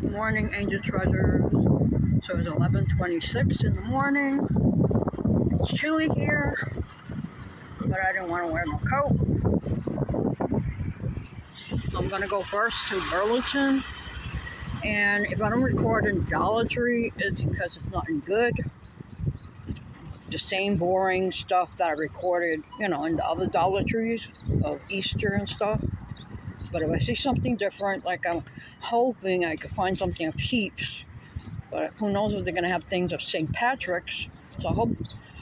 Good morning, Angel Treasures. So it's 11:26 in the morning. It's chilly here, but I didn't want to wear my coat. I'm going to go first to Burlington. And if I don't record in Dollar Tree, it's because it's nothing good. The same boring stuff that I recorded, in the other Dollar Trees of Easter and stuff. But if I see something different, like I'm hoping I could find something of Peeps. But who knows if they're going to have things of St. Patrick's. So I hope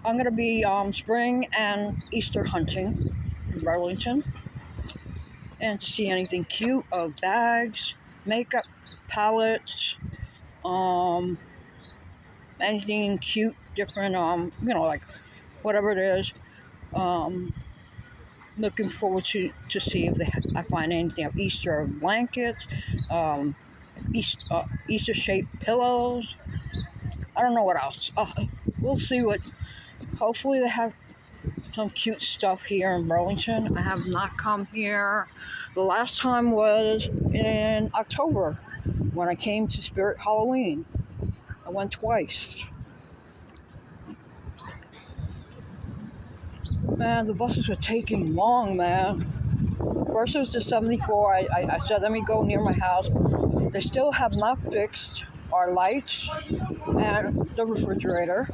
I'm going to be spring and Easter hunting in Burlington. And to see anything cute of bags, makeup palettes, anything cute, different, like whatever it is. Looking forward to see if I find anything of Easter blankets, Easter shaped pillows. I don't know what else. We'll see hopefully they have some cute stuff here in Burlington. I have not come here. The last time was in October when I came to Spirit Halloween. I went twice. Man, the buses were taking long, man. First it was the 74. I said, let me go near my house. They still have not fixed our lights and the refrigerator.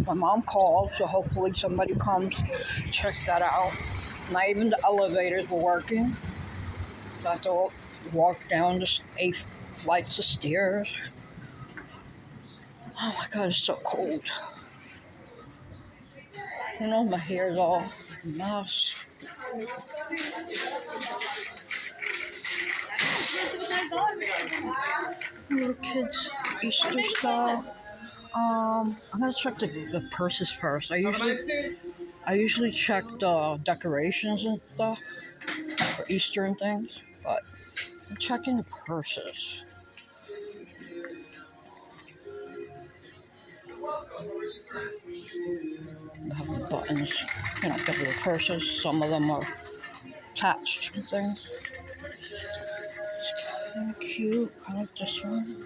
My mom called, so hopefully somebody comes, check that out. Not even the elevators were working. So I have to walk down the 8 flights of stairs. Oh my God, it's so cold. My hair is all a mess. Little kids, Easter stuff. I'm gonna check the purses first. I usually check the decorations and stuff for Easter and things, but I'm checking the purses. I have the buttons, because of the purses. Some of them are attached and things. It's kind of cute. I like this one.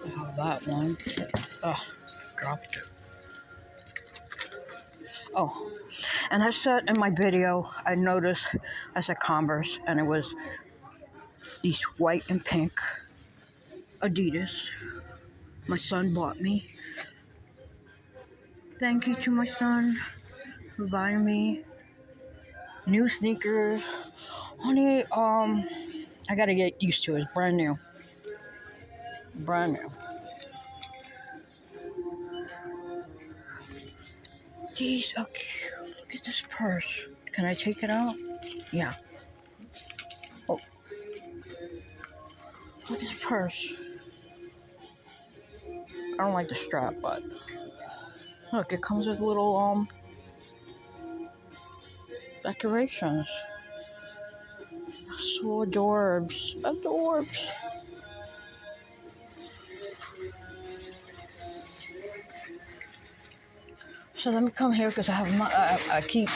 I have that one. Dropped it. Oh, and I said in my video, I noticed I said Converse, and it was these white and pink Adidas my son bought me. Thank you to my son for buying me new sneakers. Honey, I gotta get used to it. It's brand new. Brand new. These are cute. Look at this purse. Can I take it out? Yeah. Oh. Look at this purse. I don't like the strap, but look, it comes with little decorations. So adorbs. Adorbs. So let me come here because I keep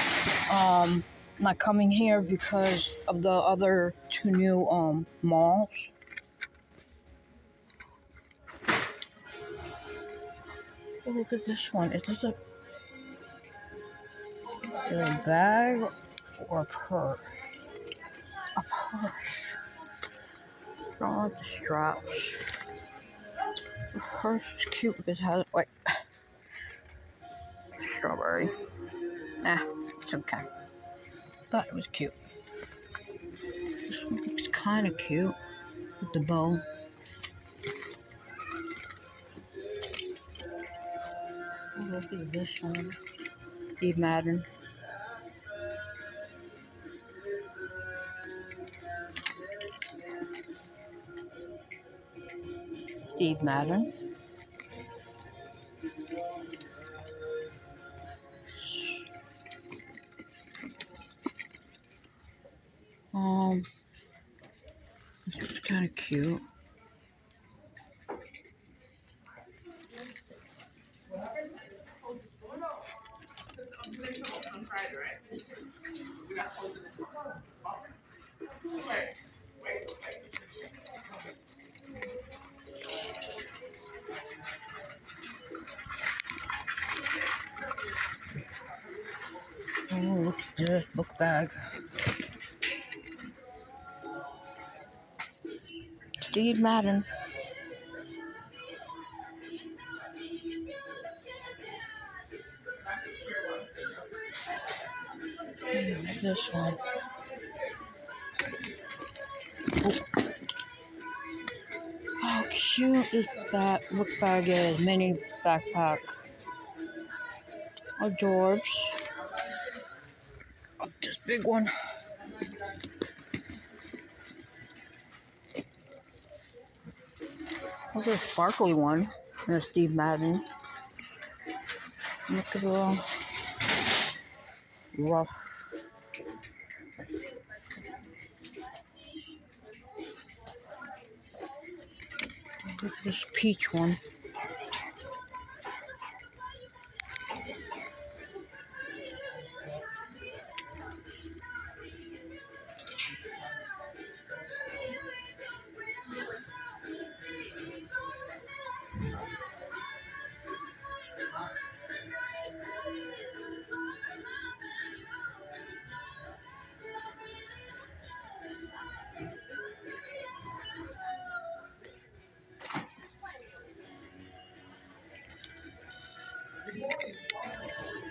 not coming here because of the other 2 new malls. Oh, look at this one. Is this a bag or a purse? A purse. I don't like the straps. The purse is cute because it has strawberry. It's okay. Thought it was cute. This one looks kind of cute with the bow. Oh, look at this one. Steve Madden. Steve Madden. This is kind of cute. Oh, look at this book bag. Steve Madden. This one. How cute is that book bag is? Mini backpack. Adorbs. Oh, this big one. Look at a sparkly one. And a Steve Madden. Look at the little rough. Look at this peach one.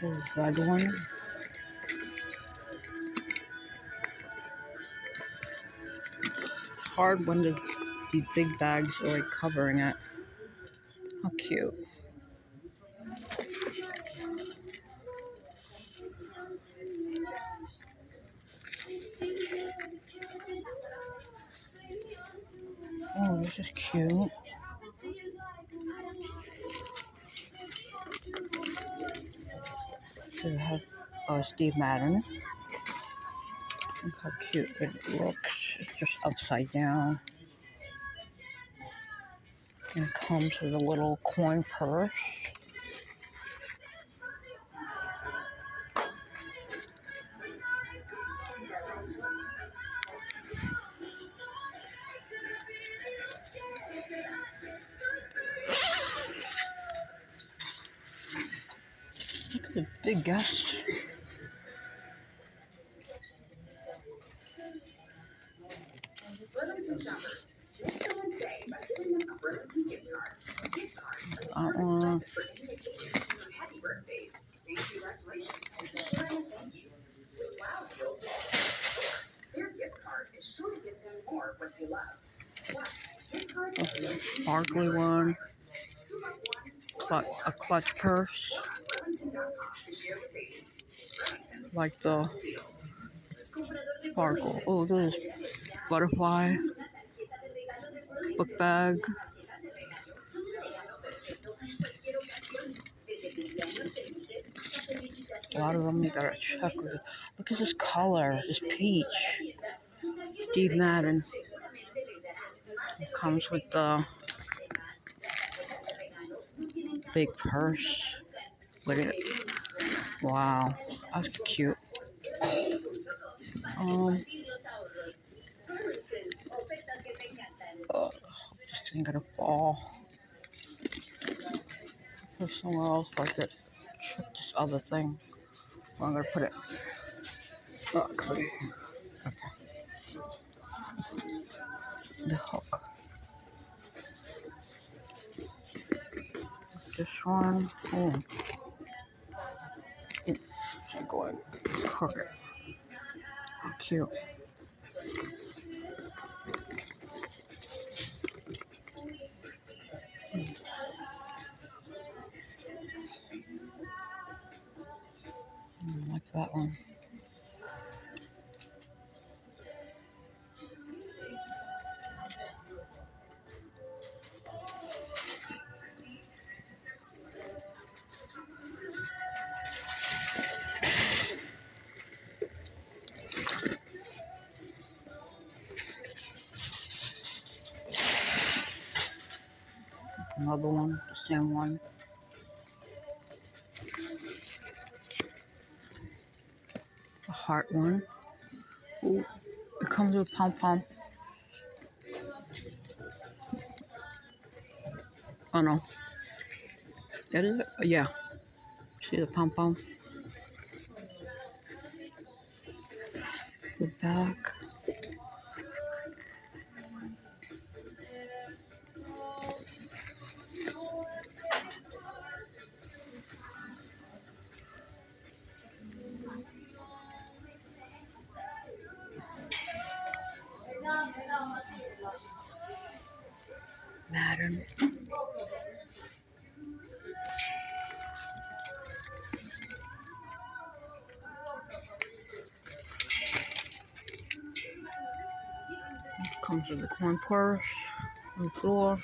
There's a red one. Hard when these big bags are like covering it. How cute. Oh, this is cute. So it has Steve Madden. Look how cute it looks. It's just upside down. And it comes with a little coin purse. Look at the big guest. Burlington shoppers, make someone's day by giving them a Burlington gift card. Gift cards are the That perfect one. present for any occasion, from happy birthdays to saying congratulations to sharing a thank you. With wow deals for all store, their gift card is sure to give them more what they love. Plus, gift cards are A sparkly one. Scoop up one or more. A clutch purse. Or on Burlington.com to share the savings. Burlington, Like the deals. sparkle. Oh, this is butterfly book bag. A lot of them you gotta check with it. Look at this color, this peach. Steve Madden. It comes with the big purse with it. Wow, that's cute. Oh, this thing gonna fall. Put somewhere else like it. Check this other thing. Well, I'm gonna put it. Okay. The hook. This one. Oh. It's going crooked. How cute. Like that one. Another one, the same one. A heart one. Ooh, it comes with pom-pom. Oh no. That is it? Yeah. See the pom-pom? The back. Madden. Comes with the coin purse on the floor.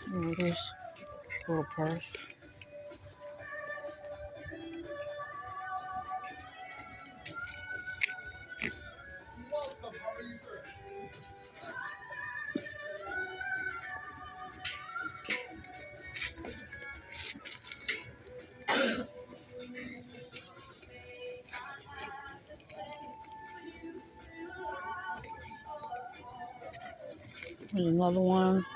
There it is. Little purse. There's another one.